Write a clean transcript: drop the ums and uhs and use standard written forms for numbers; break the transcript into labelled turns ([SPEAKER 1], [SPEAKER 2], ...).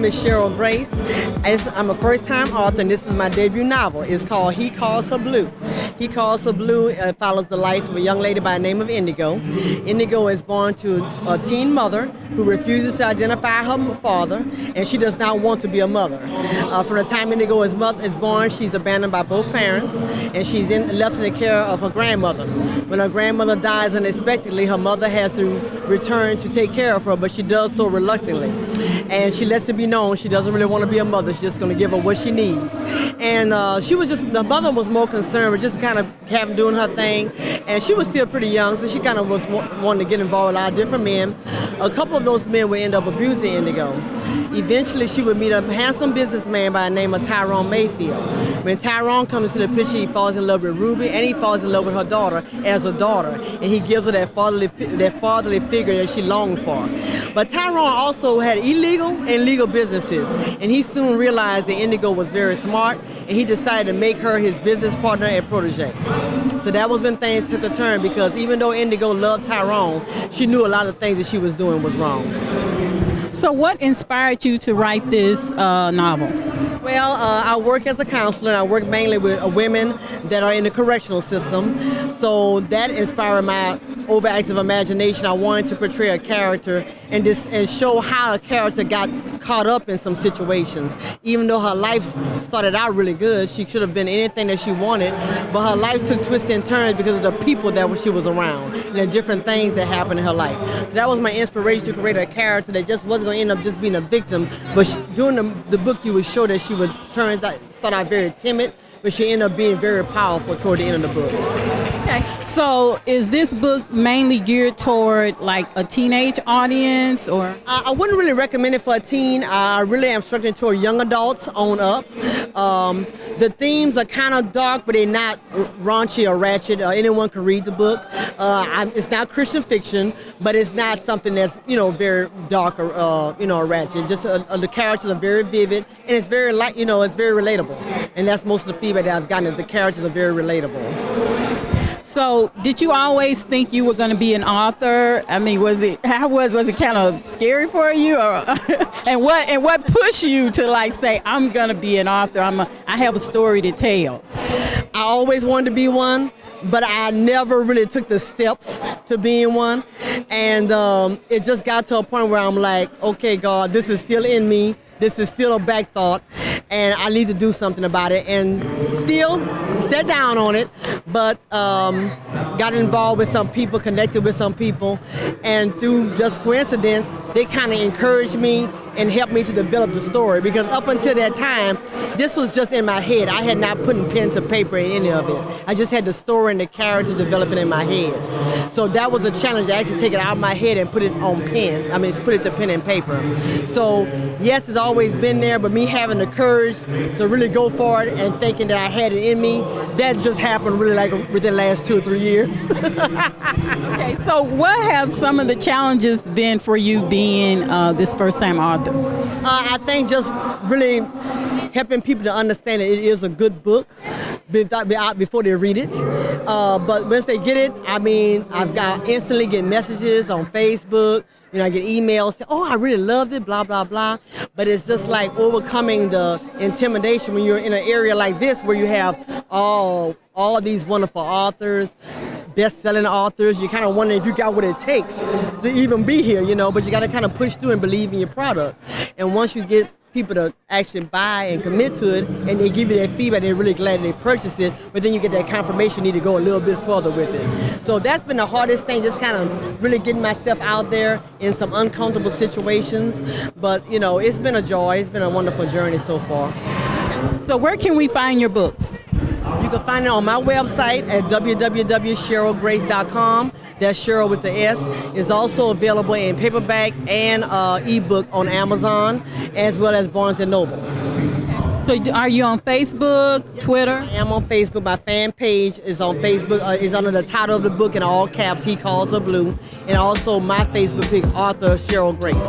[SPEAKER 1] name is Sheryl Grace. I'm a first-time author, and this is my debut novel. It's called He Calls Her Blue. He Calls Her Blue follows the life of a young lady by the name of Indigo. Indigo is born to a teen mother who refuses to identify her father, and she does not want to be a mother. From the time Indigo is born, she's abandoned by both parents, and she's left in the care of her grandmother. When her grandmother dies unexpectedly, her mother has to return to take care of her, but she does so reluctantly. And she lets it be known she doesn't really want to be a mother. She's just going to give her what she needs. And the mother was more concerned with just kind of doing her thing. And she was still pretty young, so she kind of was wanting to get involved with a lot of different men. A couple of those men would end up abusing Indigo. Eventually, she would meet a handsome businessman by the name of Tyrone Mayfield. When Tyrone comes into the picture, he falls in love with Ruby, and he falls in love with her daughter as a daughter. And he gives her that fatherly figure that she longed for. But Tyrone also had illegal and legal businesses, and he soon realized that Indigo was very smart, and he decided to make her his business partner and protege. So that was when things took a turn, because even though Indigo loved Tyrone, she knew a lot of things that she was doing was wrong.
[SPEAKER 2] So what inspired you to write this novel?
[SPEAKER 1] Well, I work as a counselor, and I work mainly with women that are in the correctional system. So that inspired my overactive imagination. I wanted to portray a character and show how a character got caught up in some situations. Even though her life started out really good, she should have been anything that she wanted, but her life took twists and turns because of the people that she was around and the different things that happened in her life. So that was my inspiration to create a character that just wasn't going to end up just being a victim, but during the book you would show that she would start out very timid, but she ended up being very powerful toward the end of the book.
[SPEAKER 2] Okay, so is this book mainly geared toward like a teenage audience, or?
[SPEAKER 1] I wouldn't really recommend it for a teen. I really am structured toward young adults on up. The themes are kind of dark, but they're not raunchy or ratchet. Anyone can read the book. It's not Christian fiction, but it's not something that's very dark or ratchet. Just the characters are very vivid, and it's very it's very relatable. And that's most of the feedback that I've gotten is the characters are very relatable.
[SPEAKER 2] So, did you always think you were going to be an author? I mean, was it kind of scary for you, or and what pushed you to say I'm going to be an author? I have a story to tell.
[SPEAKER 1] I always wanted to be one, but I never really took the steps to being one, and it just got to a point where I'm like, okay, God, this is still in me. This is still a back thought, and I need to do something about it. And still sat down on it, but got involved with some people, connected with some people, and through just coincidence, they kind of encouraged me and helped me to develop the story, because up until that time, this was just in my head. I had not put pen to paper in any of it. I just had the story and the character developing in my head. So that was a challenge to actually take it out of my head and put it on pen. To put it to pen and paper. So yes, it's always been there, but me having the courage to really go for it and thinking that I had it in me, that just happened really within the last 2 or 3 years.
[SPEAKER 2] Okay, so what have some of the challenges been for you being this first-time author?
[SPEAKER 1] I think just really helping people to understand that it is a good book before they read it. But once they get it, I've instantly get messages on Facebook. I get emails saying, oh, I really loved it, blah, blah, blah. But it's just like overcoming the intimidation when you're in an area like this where you have all these wonderful authors, best-selling authors. You kind of wonder if you got what it takes to even be here, but you got to kind of push through and believe in your product. And once you get people to actually buy and commit to it, and they give you that feedback, they're really glad they purchased it, but then you get that confirmation you need to go a little bit further with it. So that's been the hardest thing, just kind of really getting myself out there in some uncomfortable situations. But, it's been a joy. It's been a wonderful journey so far.
[SPEAKER 2] So where can we find your books?
[SPEAKER 1] You can find it on my website at www.sherylgrace.com. That's Sheryl with the S. It's also available in paperback and ebook on Amazon, as well as Barnes & Noble.
[SPEAKER 2] So are you on Facebook, Twitter?
[SPEAKER 1] I am on Facebook. My fan page is on Facebook. It's under the title of the book in all caps, He Calls Her Blue. And also my Facebook page, author Sheryl Grace.